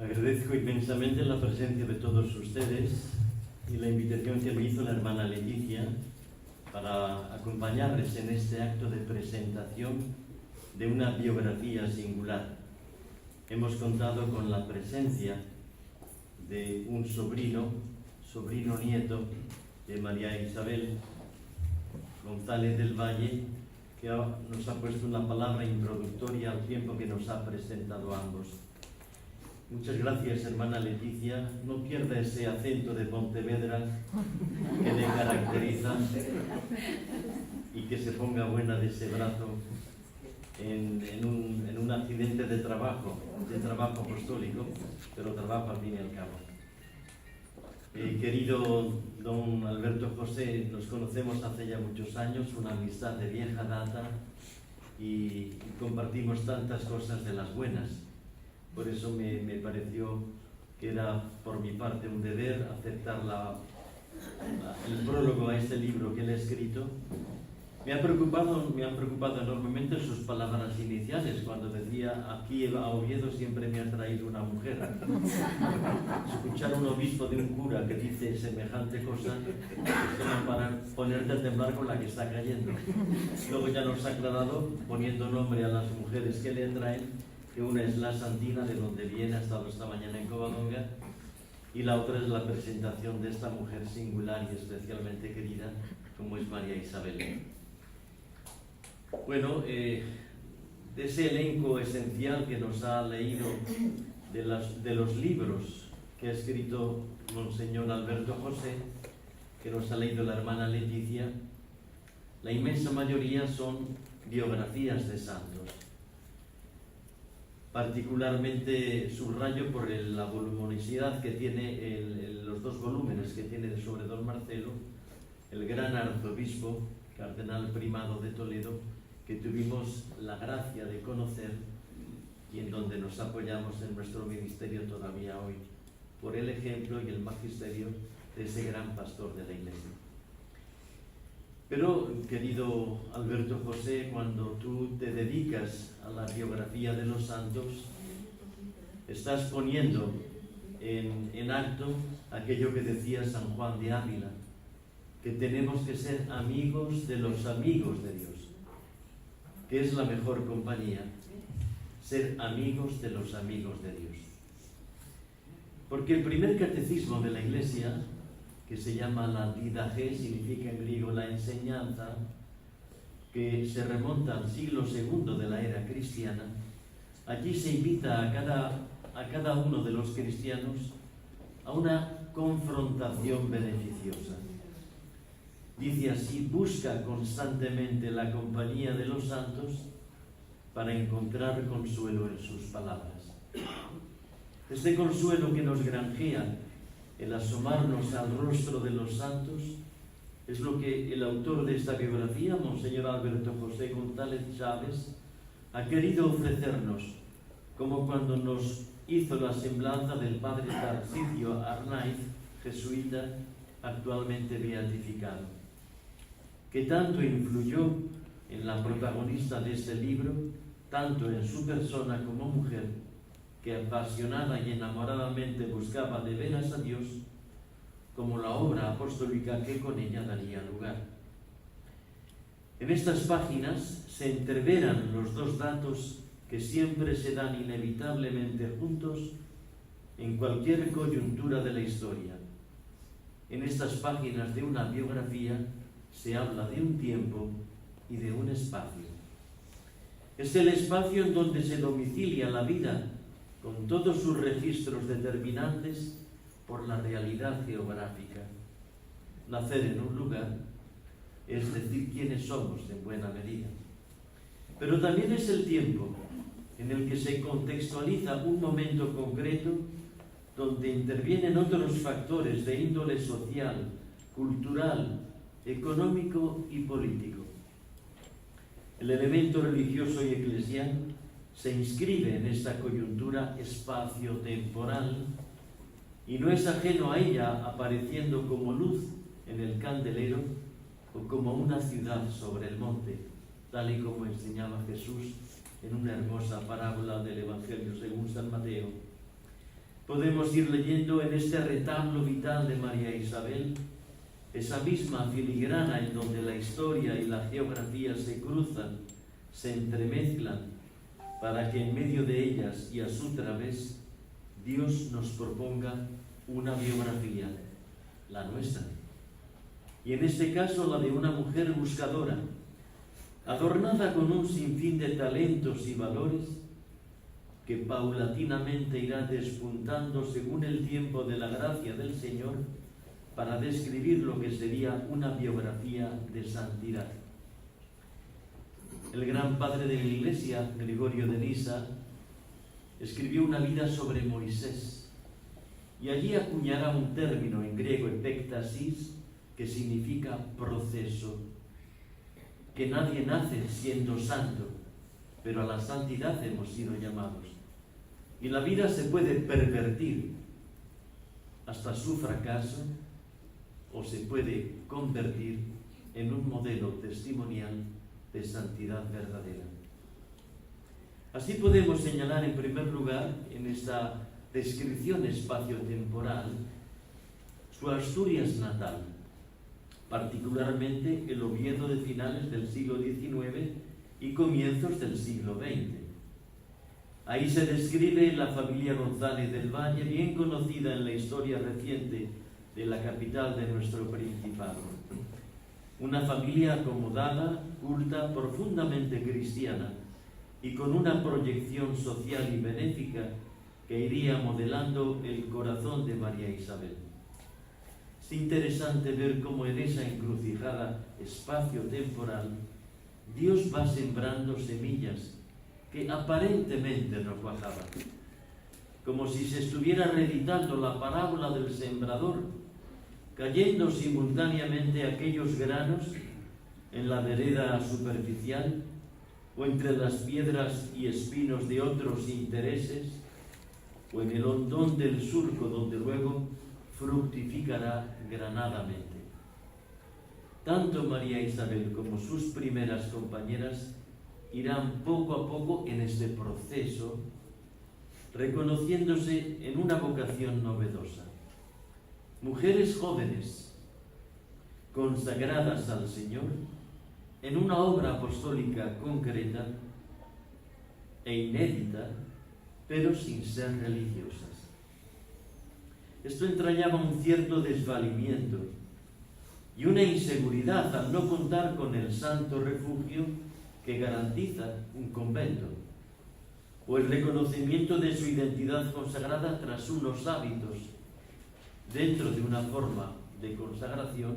Agradezco inmensamente la presencia de todos ustedes y la invitación que me hizo la hermana Leticia para acompañarles en este acto de presentación de una biografía singular. Hemos contado con la presencia de un sobrino nieto de María Isabel, González del Valle, que nos ha puesto una palabra introductoria al tiempo que nos ha presentado a ambos. Muchas gracias, hermana Leticia. No pierda ese acento de Pontevedra que le caracteriza y que se ponga buena de ese brazo en un accidente de trabajo apostólico, pero trabajo al fin y al cabo. Querido don Alberto José, nos conocemos hace ya muchos años, una amistad de vieja data y compartimos tantas cosas de las buenas. Por eso me pareció que era por mi parte un deber aceptar el prólogo a este libro que él ha escrito. Me han preocupado enormemente sus palabras iniciales, cuando decía: aquí a Oviedo siempre me ha traído una mujer. Escuchar a un obispo de un cura que dice semejante cosa es como para ponerte a temblar con la que está cayendo. Luego ya nos ha aclarado, poniendo nombre a las mujeres que le traen, que una es la Santina, de donde viene, ha estado esta mañana en Covadonga, y la otra es la presentación de esta mujer singular y especialmente querida, como es María Isabel. Bueno, de ese elenco esencial que nos ha leído de los libros que ha escrito Monseñor Alberto José, que nos ha leído la hermana Leticia, la inmensa mayoría son biografías de santos. Particularmente subrayo por la voluminosidad que tiene los dos volúmenes que tiene sobre don Marcelo, el gran arzobispo, cardenal primado de Toledo, que tuvimos la gracia de conocer y en donde nos apoyamos en nuestro ministerio todavía hoy, por el ejemplo y el magisterio de ese gran pastor de la Iglesia. Pero, querido Alberto José, cuando tú te dedicas a la biografía de los santos, estás poniendo en acto aquello que decía San Juan de Ávila, que tenemos que ser amigos de los amigos de Dios, que es la mejor compañía, ser amigos de los amigos de Dios. Porque el primer catecismo de la Iglesia, que se llama la Didache, significa en griego la enseñanza, que se remonta al siglo II de la era cristiana. Allí se invita a cada uno de los cristianos a una confrontación beneficiosa. Dice así: busca constantemente la compañía de los santos para encontrar consuelo en sus palabras. Este consuelo que nos granjea el asomarnos al rostro de los santos es lo que el autor de esta biografía, Monseñor Alberto José González Chávez, ha querido ofrecernos, como cuando nos hizo la semblanza del padre Tarcisio Arnaiz, jesuita, actualmente beatificado, que tanto influyó en la protagonista de este libro, tanto en su persona como mujer, que apasionada y enamoradamente buscaba de veras a Dios, como la obra apostólica que con ella daría lugar. En estas páginas se entreveran los dos datos que siempre se dan inevitablemente juntos en cualquier coyuntura de la historia. En estas páginas de una biografía se habla de un tiempo y de un espacio. Es el espacio en donde se domicilia la vida, con todos sus registros determinantes por la realidad geográfica. Nacer en un lugar es decir quiénes somos en buena medida. Pero también es el tiempo en el que se contextualiza un momento concreto donde intervienen otros factores de índole social, cultural, económico y político. El elemento religioso y eclesial se inscribe en esta coyuntura espacio-temporal y no es ajeno a ella, apareciendo como luz en el candelero o como una ciudad sobre el monte, tal y como enseñaba Jesús en una hermosa parábola del Evangelio según San Mateo. Podemos ir leyendo en este retablo vital de María Isabel esa misma filigrana en donde la historia y la geografía se cruzan, se entremezclan, para que en medio de ellas y a su través Dios nos proponga una biografía, la nuestra. Y en este caso la de una mujer buscadora, adornada con un sinfín de talentos y valores que paulatinamente irá despuntando según el tiempo de la gracia del Señor para describir lo que sería una biografía de santidad. El gran padre de la Iglesia, Gregorio de Nisa, escribió una vida sobre Moisés y allí acuñará un término en griego, epektasis, que significa proceso, que nadie nace siendo santo, pero a la santidad hemos sido llamados. Y la vida se puede pervertir hasta su fracaso o se puede convertir en un modelo testimonial de santidad verdadera. Así podemos señalar en primer lugar, en esta descripción espacio-temporal, su Asturias natal, particularmente el Oviedo de finales del siglo XIX y comienzos del siglo XX. Ahí se describe la familia González del Valle, bien conocida en la historia reciente de la capital de nuestro Principado. Una familia acomodada, culta, profundamente cristiana y con una proyección social y benéfica que iría modelando el corazón de María Isabel. Es interesante ver cómo en esa encrucijada espacio-temporal Dios va sembrando semillas que aparentemente no cuajaban, como si se estuviera reeditando la parábola del sembrador, cayendo simultáneamente aquellos granos en la vereda superficial o entre las piedras y espinos de otros intereses o en el hondón del surco donde luego fructificará granadamente. Tanto María Isabel como sus primeras compañeras irán poco a poco en este proceso, reconociéndose en una vocación novedosa. Mujeres jóvenes, consagradas al Señor, en una obra apostólica concreta e inédita, pero sin ser religiosas. esto entrañaba un cierto desvalimiento y una inseguridad al no contar con el santo refugio que garantiza un convento, o el reconocimiento de su identidad consagrada tras unos hábitos dentro de una forma de consagración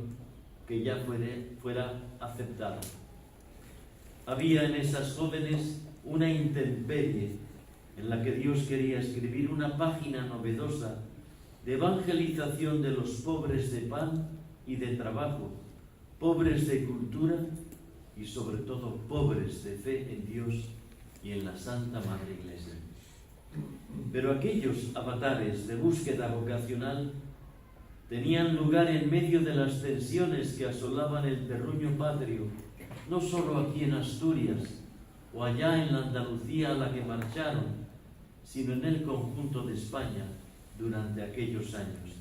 que ya fuera aceptada. Había en esas jóvenes una intemperie en la que Dios quería escribir una página novedosa de evangelización de los pobres de pan y de trabajo, pobres de cultura y sobre todo pobres de fe en Dios y en la Santa Madre Iglesia. Pero aquellos avatares de búsqueda vocacional tenían lugar en medio de las tensiones que asolaban el terruño patrio, no solo aquí en Asturias o allá en la Andalucía a la que marcharon, sino en el conjunto de España durante aquellos años.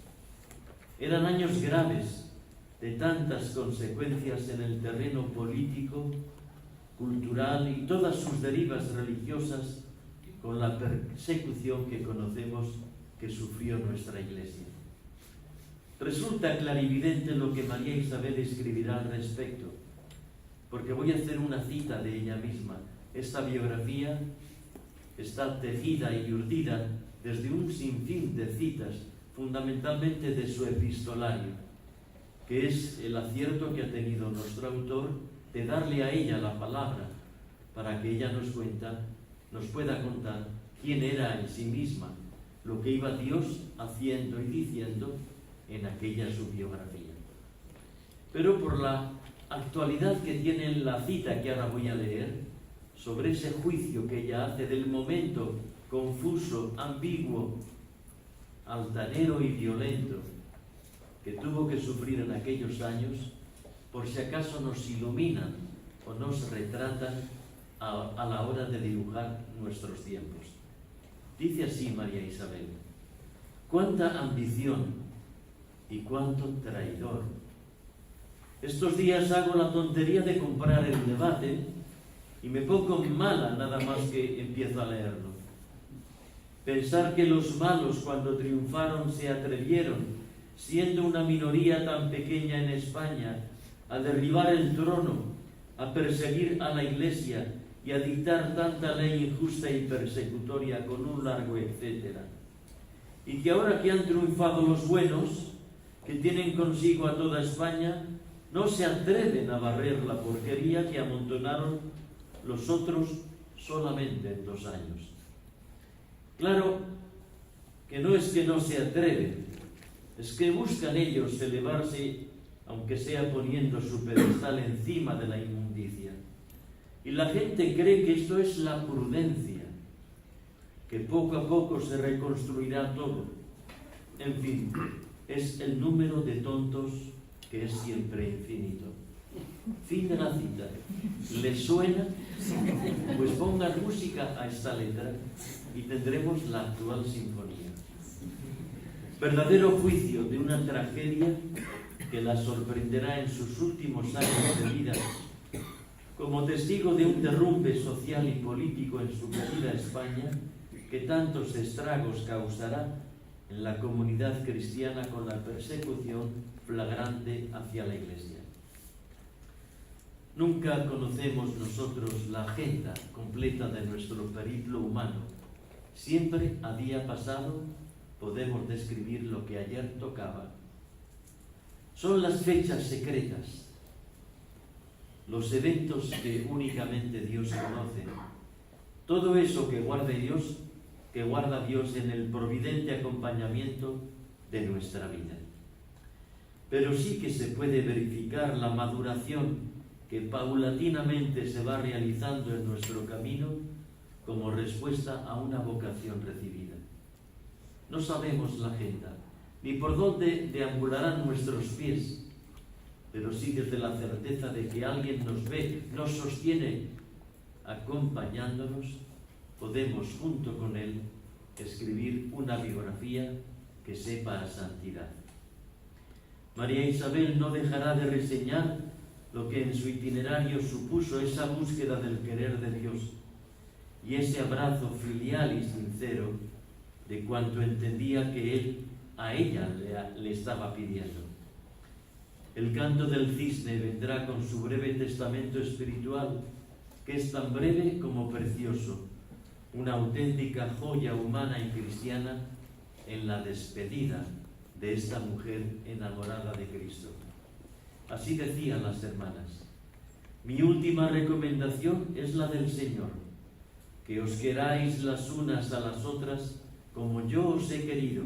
Eran años graves, de tantas consecuencias en el terreno político, cultural y todas sus derivas religiosas, con la persecución que conocemos que sufrió nuestra Iglesia. Resulta clarividente lo que María Isabel escribirá al respecto, porque voy a hacer una cita de ella misma. Esta biografía está tejida y urdida desde un sinfín de citas, fundamentalmente de su epistolario, que es el acierto que ha tenido nuestro autor de darle a ella la palabra para que ella nos pueda contar quién era en sí misma, lo que iba Dios haciendo y diciendo en aquella su biografía. Pero por la actualidad que tiene en la cita que ahora voy a leer, sobre ese juicio que ella hace del momento confuso, ambiguo, altanero y violento que tuvo que sufrir en aquellos años, por si acaso nos iluminan o nos retratan a la hora de dibujar nuestros tiempos. Dice así María Isabel: cuánta ambición y cuánto traidor. Estos días hago la tontería de comprar el debate y me pongo mala nada más que empiezo a leerlo. Pensar que los malos, cuando triunfaron, se atrevieron, siendo una minoría tan pequeña en España, a derribar el trono, a perseguir a la Iglesia y a dictar tanta ley injusta y persecutoria con un largo etcétera. Y que ahora que han triunfado los buenos, que tienen consigo a toda España, no se atreven a barrer la porquería que amontonaron los otros solamente en 2 años. Claro que no es que no se atreven, es que buscan ellos elevarse, aunque sea poniendo su pedestal encima de la inmundicia. Y la gente cree que esto es la prudencia, que poco a poco se reconstruirá todo. En fin, es el número de tontos que es siempre infinito. Fin de la cita. ¿Les suena? Pues pongan música a esta letra y tendremos la actual sinfonía. Verdadero juicio de una tragedia que la sorprenderá en sus últimos años de vida, como testigo de un derrumbe social y político en su querida España, que tantos estragos causará en la comunidad cristiana con la persecución flagrante hacia la Iglesia. Nunca conocemos nosotros la agenda completa de nuestro periplo humano. Siempre a día pasado podemos describir lo que ayer tocaba. Son las fechas secretas, los eventos que únicamente Dios conoce. Todo eso que guarda Dios en el providente acompañamiento de nuestra vida. Pero sí que se puede verificar la maduración que paulatinamente se va realizando en nuestro camino como respuesta a una vocación recibida. No sabemos la agenda, ni por dónde deambularán nuestros pies, pero sí desde la certeza de que alguien nos ve, nos sostiene, acompañándonos, podemos junto con él escribir una biografía que sepa a santidad. María Isabel no dejará de reseñar lo que en su itinerario supuso esa búsqueda del querer de Dios y ese abrazo filial y sincero de cuanto entendía que Él a ella le estaba pidiendo. El canto del cisne vendrá con su breve testamento espiritual, que es tan breve como precioso, una auténtica joya humana y cristiana en la despedida de esta mujer enamorada de Cristo. Así decían las hermanas: mi última recomendación es la del Señor, que os queráis las unas a las otras como yo os he querido,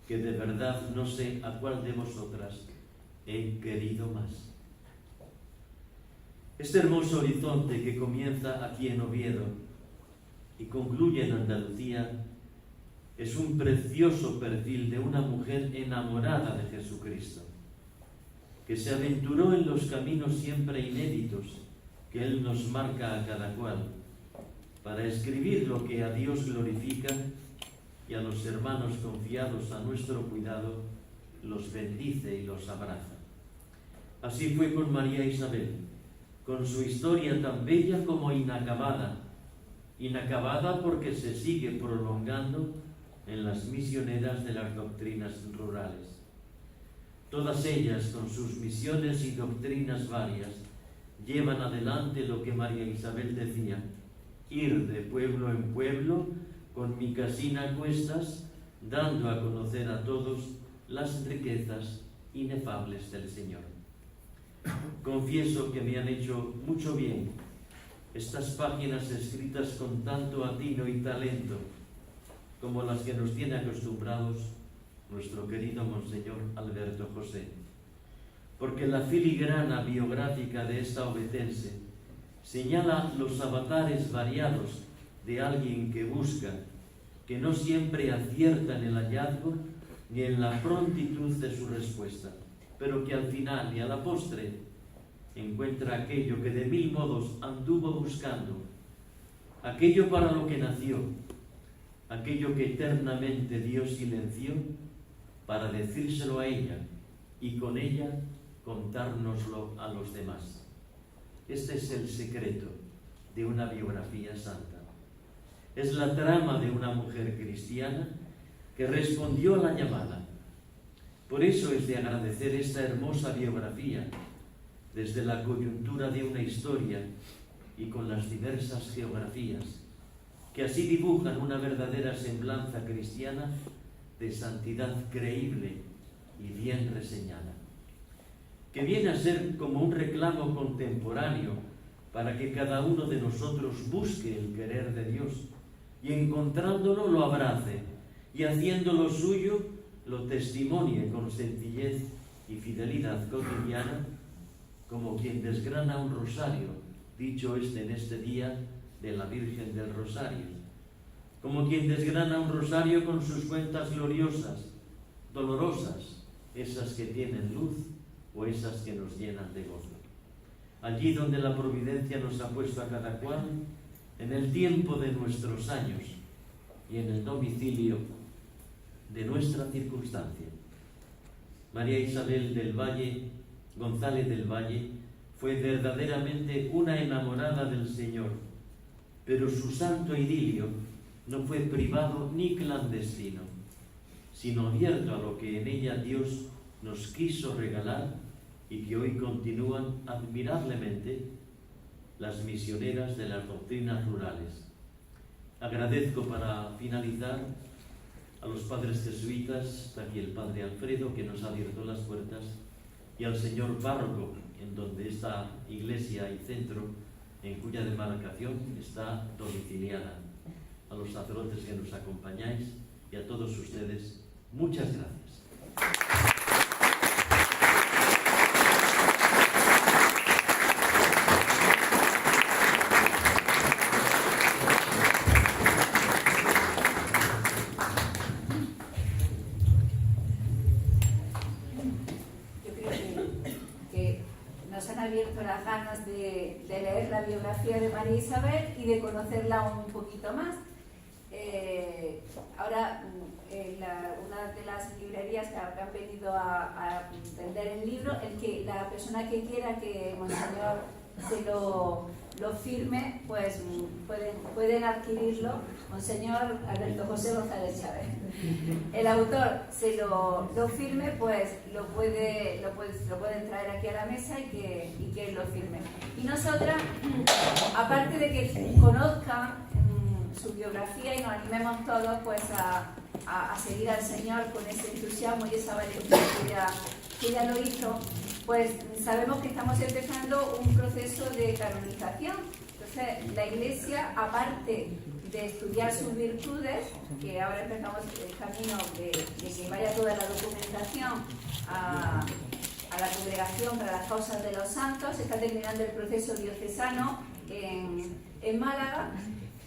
que de verdad no sé a cuál de vosotras he querido más. Este hermoso horizonte que comienza aquí en Oviedo y concluye en Andalucía es un precioso perfil de una mujer enamorada de Jesucristo, que se aventuró en los caminos siempre inéditos que Él nos marca a cada cual, para escribir lo que a Dios glorifica y a los hermanos confiados a nuestro cuidado los bendice y los abraza. Así fue con María Isabel, con su historia tan bella como inacabada, inacabada porque se sigue prolongando en las misioneras de las doctrinas rurales. Todas ellas, con sus misiones y doctrinas varias, llevan adelante lo que María Isabel decía: ir de pueblo en pueblo, con mi casina a cuestas, dando a conocer a todos las riquezas inefables del Señor. Confieso que me han hecho mucho bien estas páginas escritas con tanto atino y talento, como las que nos tiene acostumbrados nuestro querido Monseñor Alberto José, porque la filigrana biográfica de esta ovetense señala los avatares variados de alguien que busca, que no siempre acierta en el hallazgo ni en la prontitud de su respuesta, pero que al final y a la postre encuentra aquello que de mil modos anduvo buscando, aquello para lo que nació, aquello que eternamente Dios silenció para decírselo a ella y con ella contárnoslo a los demás. Este es el secreto de una biografía santa. Es la trama de una mujer cristiana que respondió a la llamada. Por eso es de agradecer esta hermosa biografía desde la coyuntura de una historia y con las diversas geografías, que así dibujan una verdadera semblanza cristiana de santidad creíble y bien reseñada, que viene a ser como un reclamo contemporáneo para que cada uno de nosotros busque el querer de Dios y encontrándolo lo abrace y haciéndolo suyo lo testimonie con sencillez y fidelidad cotidiana, como quien desgrana un rosario, dicho en este día de la Virgen del Rosario, como quien desgrana un rosario con sus cuentas gloriosas, dolorosas, esas que tienen luz o esas que nos llenan de gozo. Allí donde la providencia nos ha puesto a cada cual, en el tiempo de nuestros años y en el domicilio de nuestra circunstancia. María Isabel del Valle, González del Valle, fue verdaderamente una enamorada del Señor, pero su santo idilio no fue privado ni clandestino, sino abierto a lo que en ella Dios nos quiso regalar y que hoy continúan admirablemente las misioneras de las doctrinas rurales. Agradezco para finalizar a los padres jesuitas, está aquí el padre Alfredo, que nos ha abierto las puertas, y al señor párroco, en donde esta iglesia y centro, en cuya demarcación está domiciliada. A los sacerdotes que nos acompañáis y a todos ustedes, muchas gracias. Abierto las ganas de leer la biografía de María Isabel y de conocerla un poquito más. Ahora, una de las librerías que han venido a vender el libro, la persona que quiera que Monseñor se lo lo firme, pues pueden adquirirlo. Monseñor Alberto José González Chávez. El autor se lo firme, pues lo pueden traer aquí a la mesa y que él lo firme. Y nosotras, aparte de que conozcan su biografía y nos animemos todos pues a seguir al Señor con ese entusiasmo y esa valentía que ella lo hizo, pues sabemos que estamos empezando un proceso de canonización. Entonces la Iglesia, aparte de estudiar sus virtudes, que ahora empezamos el camino de que vaya toda la documentación a la Congregación para las Causas de los Santos, está terminando el proceso diocesano en Málaga.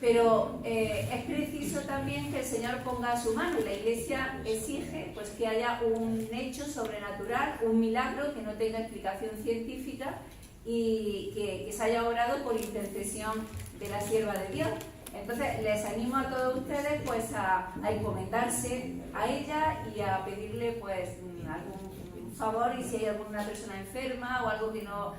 Pero es preciso también que el Señor ponga su mano. La Iglesia exige pues, que haya un hecho sobrenatural, un milagro que no tenga explicación científica y que se haya obrado por intercesión de la sierva de Dios. Entonces les animo a todos ustedes pues, a encomendarse a ella y a pedirle pues, algún favor, y si hay alguna persona enferma o algo que no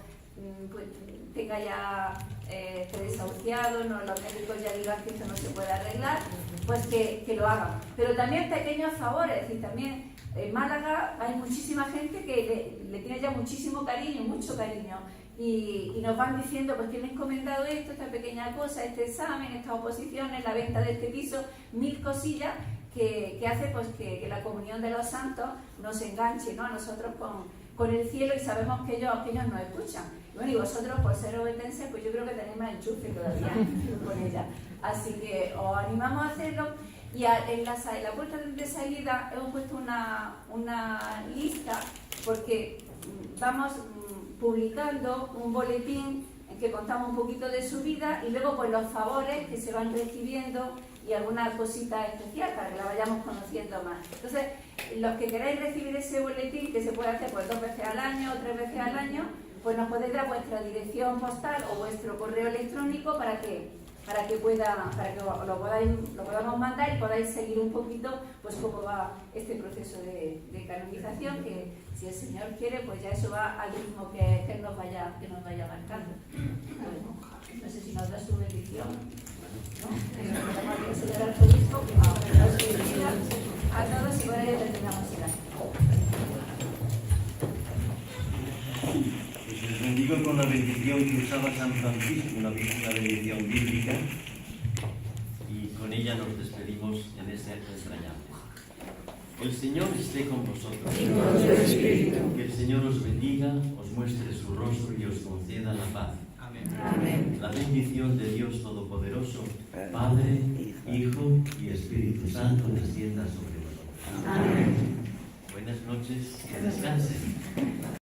pues, tenga ya esté desahuciado, los médicos ya digan que esto no se puede arreglar, pues que lo hagan. Pero también pequeños favores, es decir, también en Málaga hay muchísima gente que le tiene ya muchísimo cariño, mucho cariño, y nos van diciendo pues que le he encomendado esto, esta pequeña cosa, este examen, estas oposiciones, la venta de este piso, 1000 cosillas que hace pues que la comunión de los santos nos enganche, ¿no?, a nosotros con el cielo, y sabemos que ellos nos escuchan. Bueno, y vosotros, por ser obetenses, pues yo creo que tenéis más enchufe todavía con ella. Así que os animamos a hacerlo. Y en la puerta de salida hemos puesto una lista, porque vamos publicando un boletín en que contamos un poquito de su vida y luego pues los favores que se van recibiendo y alguna cosita especial para que la vayamos conociendo más. Entonces, los que queráis recibir ese boletín, que se puede hacer pues 2 veces al año o 3 veces al año, pues nos podéis dar vuestra dirección postal o vuestro correo electrónico para que lo podamos mandar y podáis seguir un poquito pues cómo va este proceso de canonización, que si el Señor quiere, pues ya eso va al ritmo que Él nos vaya marcando. No sé si nos da su bendición, ¿no? Tenemos que celebrar el obispo, que nos bendiga a todos, y ahora ya terminamos el acto. Les bendigo con la bendición que usaba San Francisco, una bendición bíblica, y con ella nos despedimos en este acto extrañable. El Señor esté con vosotros. Que el Señor os bendiga, os muestre su rostro y os conceda la paz. Amén. La bendición de Dios Todopoderoso, Padre, Hijo y Espíritu Santo, descienda sobre vosotros. Amén. Buenas noches, que descansen.